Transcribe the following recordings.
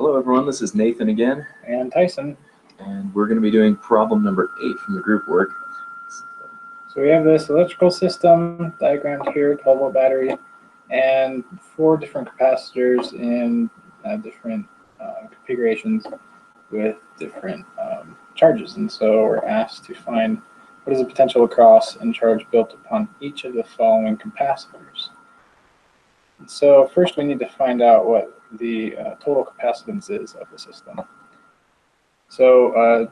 Hello everyone, this is Nathan again. And Tyson. And we're going to be doing problem number 8 from the group work. So we have this electrical system diagrammed here, 12-volt battery, and 4 different capacitors in different configurations with different charges. And so we're asked to find what is the potential across and charge built upon each of the following capacitors. And so first we need to find out what the total capacitance is of the system. So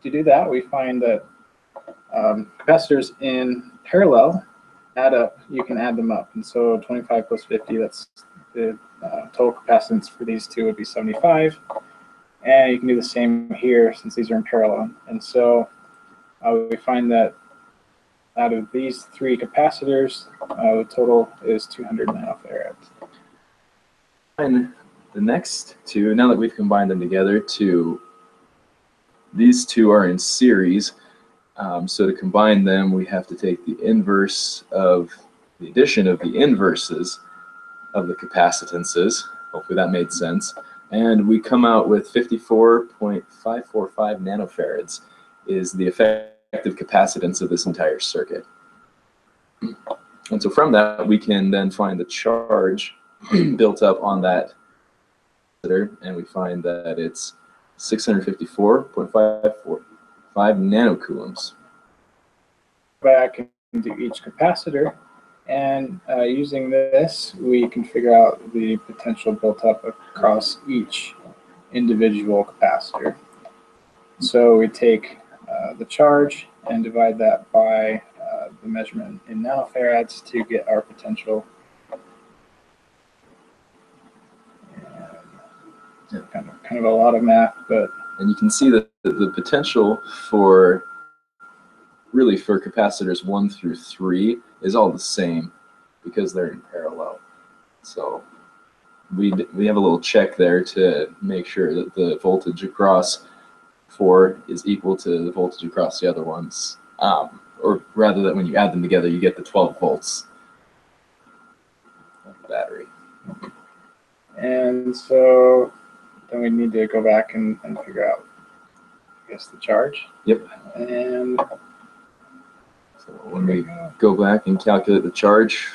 to do that, we find that capacitors in parallel add up. You can add them up. And so 25 plus 50, that's the total capacitance for these two would be 75. And you can do the same here since these are in parallel. And so we find that out of these 3 capacitors, the total is 200 nanofarads. And the next two, now that we've combined them together, these two are in series. So to combine them, we have to take the inverse of the addition of the inverses of the capacitances. Hopefully that made sense. And we come out with 54.545 nanofarads is the effective capacitance of this entire circuit. And so from that, we can then find the charge built up on that capacitor, and we find that it's 654.545 nanocoulombs. Back into each capacitor, and using this, we can figure out the potential built up across each individual capacitor. So we take the charge and divide that by the measurement in nanofarads to get our potential. And kind of a lot of math, but and you can see that the potential for capacitors 1 through 3 is all the same because they're in parallel. So we have a little check there to make sure that the voltage across 4 is equal to the voltage across the other ones, or rather that when you add them together you get the 12 volts of the battery. And so then we need to go back and figure out, I guess, the charge. Yep. And so when we go back and calculate the charge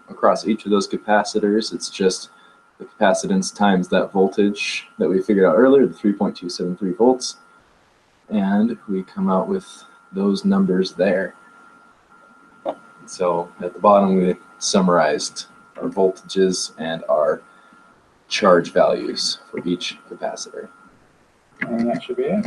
across each of those capacitors, it's just the capacitance times that voltage that we figured out earlier, the 3.273 volts, and we come out with those numbers there. So at the bottom we summarized our voltages and our charge values for each capacitor. that should be it.